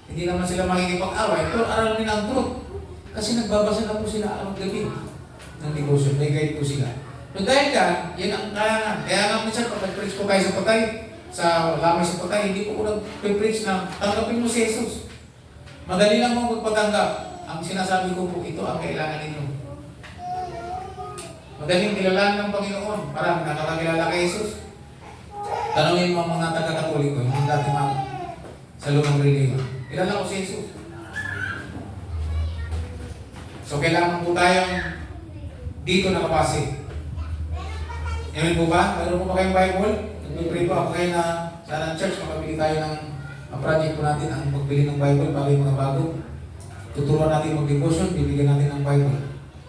Hindi naman sila makikipag-away, pero aral nila ang truth. Kasi nagbabasa na po sila araw gabi ng devotion. May guide po sila. So dahil yan ang kaya nga minsan pag nag-preach po kayo sa patay, sa lamay sa patay, hindi po ko nag-preach na tanggapin mo si Jesus. Madali lang mo magpatanggap. Ang sinasabi ko po, ito ang kailangan ninyo. Madaling kilalanin ng Panginoon. Parang nakakakilala kay Jesus. Tanungin mo ang mga taga-Katoliko, yung dati mga sa lumang religion. Kilala ko si Jesus. So kailangan po tayong dito nakapasig. Amen po ba? Meron po ba kayong Bible? Nag-pray po ako kayo na sana church, makabili tayo ng project po natin ang magbili ng Bible para yung mga bago. Tuturuan natin mag-devotion, bibigyan natin ng Bible.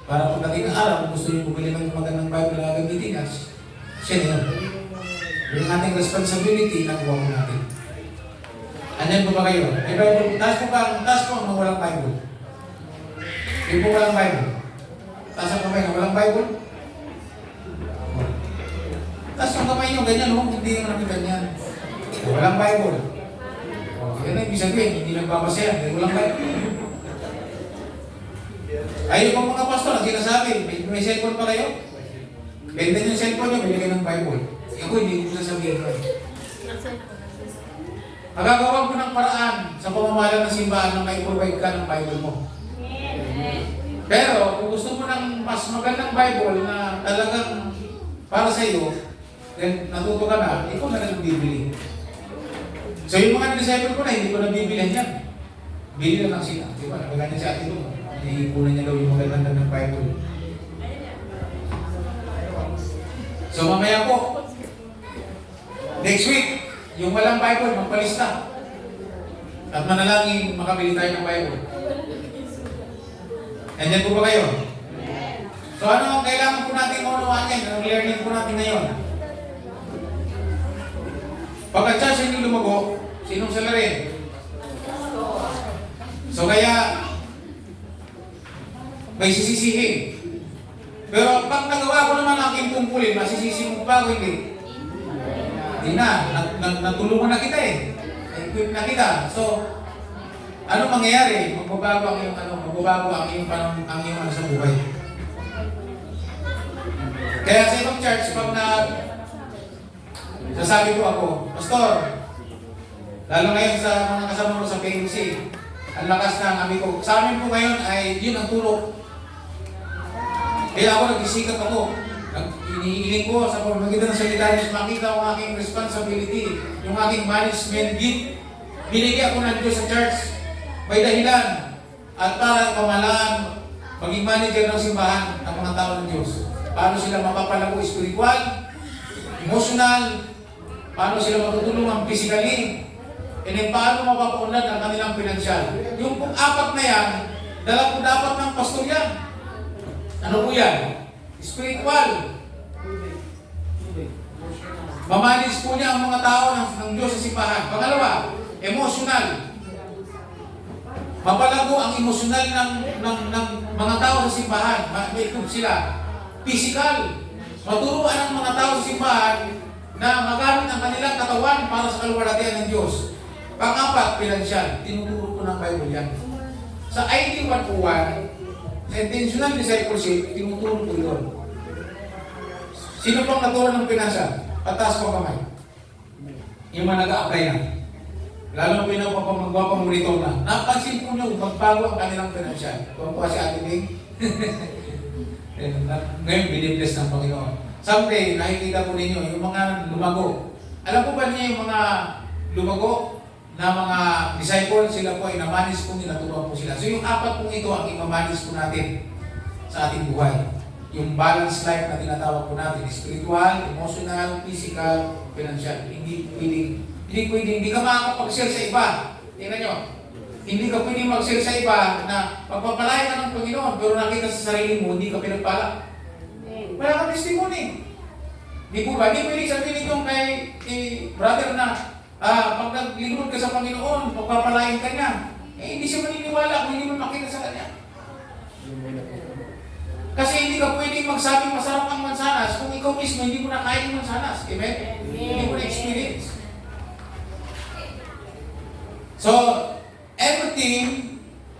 Para pagdating ng araw, kung gusto nyo bumili ng magandang Bible na gagamitin, siya yun. Yung ating responsibility, nakuha po natin. Andyan po ba kayo? May Bible, taas po ang walang Bible. Yung po walang Bible. Taas ang kamay na walang Bible. Taas ang kamay nyo, ganyan, hindi yung namin ganyan. Walang Bible. Yan na ibig sabihin, hindi nagbabasa yan, dahil walang Bible. Ayun po mga pastor, ang sinasabi, may cellphone pa kayo? Benta nyo yung cellphone nyo, bili kayo ng Bible. Ako hindi ko sasabihin ko. Magagawa ko ng paraan sa pamamahala ng simbahan na may provide ka ng Bible mo. Pero kung gusto mo ng mas magandang Bible na talagang para sa iyo, then natuto ka na, ikaw na lang bibili. So yung mga disciple ko na, hindi ko na bibilihan yan. Bili na lang sila. Di ba? Nagaganda si Ate Luma. Iipunan niya daw yung magaganda ng Bible. So mamaya po, next week, yung walang Bible, magpalista. At manalangin makabili tayo ng Bible. Andyan po ba kayo? So ano ang kailangan po natin maunawaan yan? Anong learning po natin ngayon? Pagka-church hindi lumago, sinong salarin? So kaya, may sisisihin. Pero pag nagawa ko naman aking tungkulin, masisisi mo pa ako hindi? Hindi na. Natulungan na kita eh. Equip na kita. So, ano mangyayari? Magbabago ang iyong ang iyong sa buhay. Kaya sa ibang church, pag sasabi ko ako, Pastor, lalo ngayon sa mga kasama ko sa PMC, ang lakas ng ami ko. Sa amin po ngayon ay yun ang tulog. Kaya ako nag-isikap ako. Iniiling ko sa pamamagitan ng salita Diyos, makita ang aking responsibility, yung aking management gift. Binigyan ko ng Diyos sa church. May dahilan. At para pamahalaan, maging manager ng simbahan ng mga tao ng Diyos. Paano sila mapapalago spiritual, emotional, paano sila matutulungan physically, and then paano mapapaunlad ang kanilang pinansyal. Yung apat na yan, dala po dapat ng pastor yan. Ano po yan? Spiritual. Mamanis po niya ang mga tao ng Diyos sa simbahan. Pangalawa, emotional. Mapalago ang emosyonal ng mga tao sa simbahan. Maikot sila. Physical. Maturuan ang mga tao sa simbahan na magamit ang kanilang katawan para sa kaluwalhatian ng Diyos. Pang-apat, pinansyal. Tinuturo ko ng Bible yan. Sa ID 101, sa intentional discipleship, tinuturo ko yun. Sino pang naturo ng pinansyal? Pataas po kamay. Yung mga nag-a-apply na. Lalo pinapapamagwapang monitor na. Napansin po nyo, magbago ang kanilang pinansyal. Kung po kasi Ate Bing. Ngayon, binibless ng Panginoon. Someday, nakikita po ninyo, yung mga lumago. Alam po ba niyo yung mga lumago na mga disciple, sila po ay namanis po nila, turuan po sila. So yung apat pong ito ang imamanis po natin sa ating buhay. Yung balanced life na tinatawag po natin, spiritual, emotional, physical, financial. Hindi ka makakapag-share sa iba. Tingnan nyo, hindi ka pwedeng mag-share sa iba na pagpapalaya ka ng Panginoon, pero nakita sa sarili mo, hindi ka pinagpala. Wala kang testimony. Di po ba? Di pwedeng sabihin nito kay brother na pag naglingkod ka sa Panginoon, pagpapalayan ka niya. Hindi siya maniniwala kung hindi mo makita sa kanya. Kasi hindi ka pwedeng magsabing masarap ang mansanas kung ikaw mismo hindi mo nakain yung mansanas. Amen? Hindi mo na-experience. So, everything,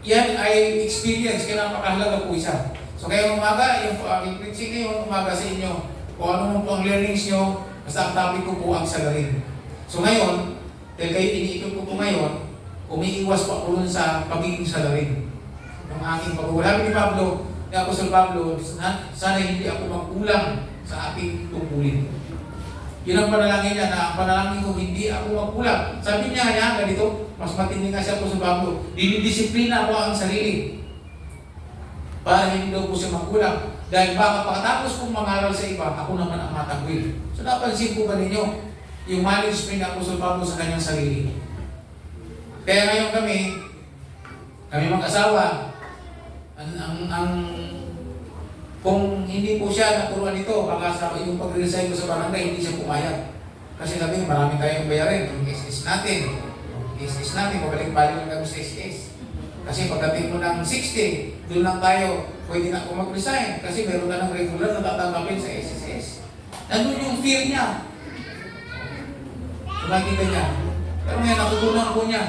yan ay experience, kaya napakahalaga po isa. So kaya umaga, yung aking preaching ngayon, umaga sa inyo, kung ano mo po ang learnings nyo, basta ang topic ko po ang salarin. So ngayon, dahil kayo iniikot ko po ngayon, umiiwas po ako sa pagiging salarin. Yung aking pag-uulabi ni Pablo, ni Apostol Pablo, sana hindi ako magkulang sa aking tungkulin. Yun ang panalangin niya, na ang panalangin ko, hindi ako magkulang. Sabi niya, ganito, mas matindi nga siya po sa Pablo, dinidisiplina ko ang sarili para hindi daw po siya magkulang. Dahil baka pagkatapos kong mangaral sa iba, ako naman ang matagwil. So napansin po ba ninyo, yung management ng Apostol Pablo sa kanyang sarili. Kaya ngayon kami mag-asawa, kung hindi po siya naturuan nito, baka sa yung pag-resign ko sa barangay, hindi siya pumayag. Kasi sabi, marami tayong bayarin, yung SS natin, pabalik-balik lang kami sa SS. Kasi pagdating mo ng 60, doon lang tayo, pwede na ako mag-resign. Kasi meron ka ng regular na tatanggapin sa SSS. Nandun yung fear niya. Makikita niya. Pero ngayon, natutunan ko niya.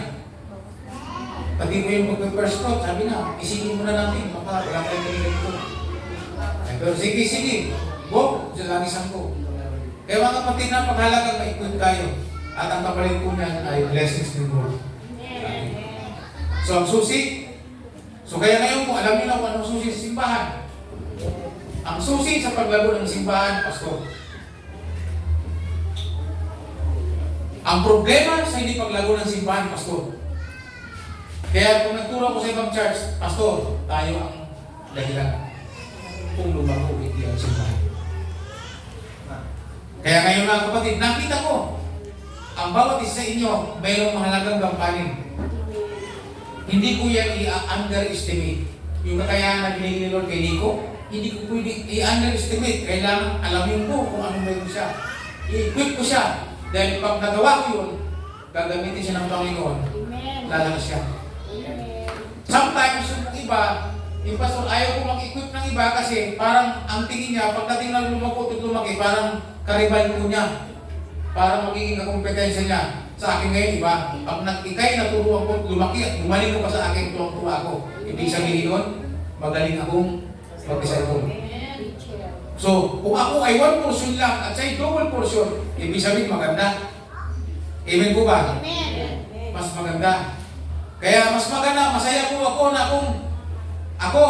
Pati mo yung mag-first note, sabi na, isipin mo na natin, baka wala tayong ganito. Pero sige, go, lanisan ko. Kaya mga kapatid, napakahalagang ma-equip tayo. At ang kapalit po niyan ay blessings ni Lord. So ang susi, so kaya ngayon po, alam niyo na kung anong susi sa simbahan. Ang susi sa paglago ng simbahan, pastor. Ang problema sa hindi paglago ng simbahan, pastor. Kaya kung nagturo ko sa ibang church, pastor, tayo ang dahilan kung lumago hindi ang simbahan. Kaya ngayon mga kapatid, nakita ko, ang bawat isa sa inyo, mayroong mahalagang gampanin. Hindi ko yan i-underestimate. Yung kakayahan na binigay ni Lord kay Nico, hindi ko pwede i-underestimate. Kailangan alamin ko kung anong meron siya. I-equip ko siya. Dahil pag nagawa ko yun, gagamitin siya ng Panginoon. Lalakas siya. Sometimes yung iba, yung pastor, ayaw ko mag-equip ng iba kasi parang ang tingin niya, pagdating na lumako at lumaki, parang karibal ko niya. Parang magiging kakompetensya niya. Sa akin ngayon, iba. Pag ikay naturuan ko, lumaki at bumalik ko pa sa akin, tuwang-tuwa ako. Ibig sabihin nun, magaling akong mag-disciple. So, kung ako ay 1 portion lang at siya'y double portion, ibig sabihin maganda. Amen po ba? Amen. Mas maganda. Kaya mas maganda, masaya po ako na kung ako,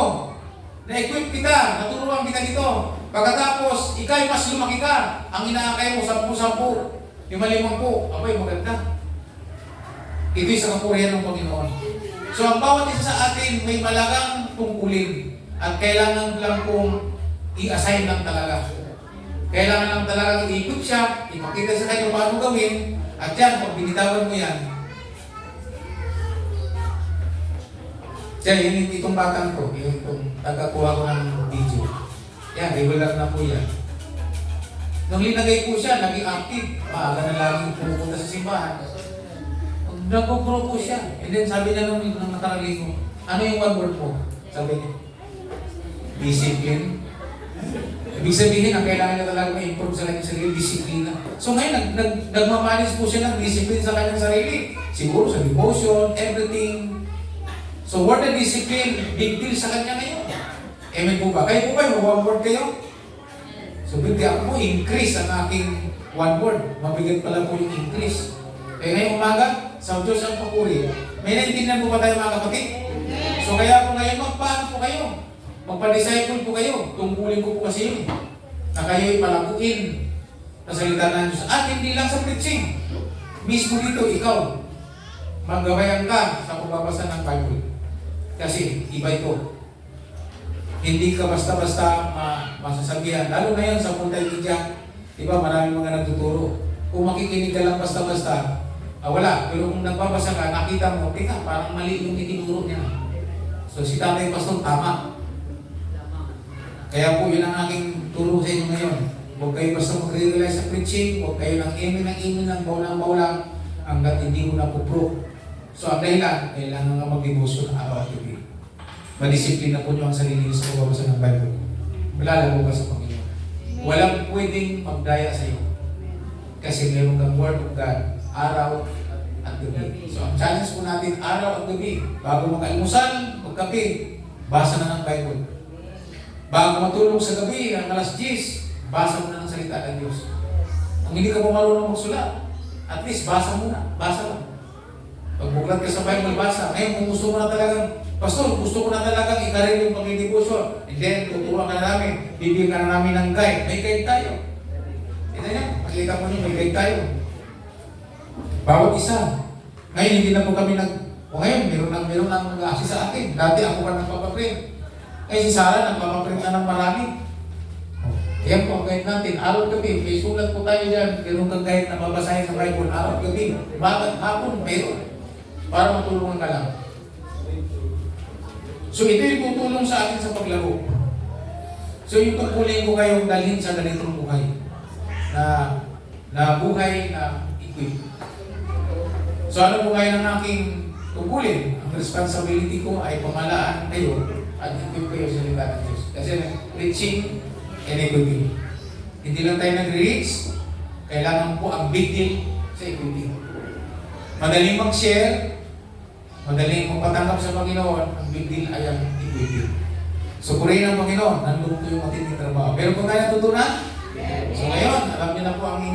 na-equip kita, naturuan kita dito. Pagkatapos, ikay mas lumaki ka. Ang inaakay mo, 10-10. 5-5 abay maganda. Ito'y sa kapurihan ng Panginoon. So ang bawat isa sa atin may malagang tungkulin at kailangan lang pong i-assign lang talaga. Kailangan lang talagang i-equip siya, ipakita sa kanya paano gawin, at yan, pag binitawan mo yan. Yan, itong batang ko, itong tagakuha ko ng video. Yan, regular na po yan. Nung linagay po siya, naging active. Maaga na lagi pumupunta sa simbahan. Nag-grow po siya. And then sabi niya nung nakarang linggo, ano yung one word mo? Sabi niya, discipline. Ibig sabihin, ang kailangan niya talaga ma-improve sa kanyang sarili, disiplina. So ngayon, nagmamanis po siya ng discipline sa kanyang sarili. Siguro sa devotion, everything. So word and discipline, big deal sa kanya ngayon. Amen po ba? Kayo po ba, one word kayo? So, bigyan ako po, increase ang aking one word. Mabigat pala po yung increase. Eh, ngayong umaga, sa Diyos ang papuri. May naintindihan po ba tayo mga kapatid? So, kaya po ngayon, magpaano po kayo? Magpa-disciple po kayo. Tungkulin ko po kasi yun. Na kayo'y palaguin sa salita ng Diyos. At hindi lang sa preaching. Mismo dito, ikaw, maggabayan ka sa pagbabasa ng Bible. Kasi, iba ito. Hindi ka basta-basta masasabihan. Lalo na yan sa multimedia. Diba, maraming mga nagtuturo. Kung makikinig ka lang basta-basta, wala. Pero kung nagbabasa ka, nakita mo, tika, parang mali yung itinuro niya. So si Tatay Pastor, tama. Kaya po, yun ang aking turo sa inyo ngayon. Huwag kayo basta mag-realize sa preaching, huwag kayo ng imin ng baulang-baulang, hanggat hindi mo napuprove. So ang dahilan, kailangan nga mag-devotion araw-gabi. Madisiplina po niyo ang sarili niyo sa pagbabasa ng Bible. Malalago ka sa Panginoon. Walang pwedeng magdaya sa iyo. Kasi meron kang Word of God, araw at gabi. So ang challenge po natin araw at gabi, bago mag-almusal, magkape, basa na ng Bible. Bago matulog sa gabi, ang alas 10, basa mo na ng salita ng Diyos. Kung hindi ka po marunong magsulat, at least basa muna, basa lang. Pagbuklat ka sa Bible, basa. Ngayon, kung gusto mo na talagang, Pastor, gusto ko na talagang ikarin yung pag-devotion. And then, tuturuan ka na namin, bibigyan ka na namin ng guide. May guide tayo. Ito yan, makikita mo niyo, may guide tayo. Bawat isa. Ngayon, hindi na po kami ngayon, meron nang nag-access sa akin. Dati ako pa nagpapaprint. Eh, si Sarah nagpapaprint na ng marami. Ayan po ang guide natin. Araw gabi, may sulat po tayo dyan. Meron kang guide na babasahin sa Bible. Araw gabi, bakit hapon, mayroon. Para matulungan ka lang. So ito yung tutulong sa akin sa paglaro. So yung tungkulin ko kayong dalhin sa ganitong buhay. Na buhay na equip. So ano po kayo ng aking tungkulin? Ang responsibility ko ay pamalaan kayo at equip kayo sa salita ng Diyos. Kasi preaching and equipping. Hindi lang tayo nag-reach, kailangan po ang big deal sa equipping. Madaling mag-share, madaling magpatanggap sa Panginoon, ang big deal ay ang equipping. So purihin ang Panginoon, nandun ko yung matinding trabaho. Pero kung tayo natutunan, so ngayon, alam niyo na po ang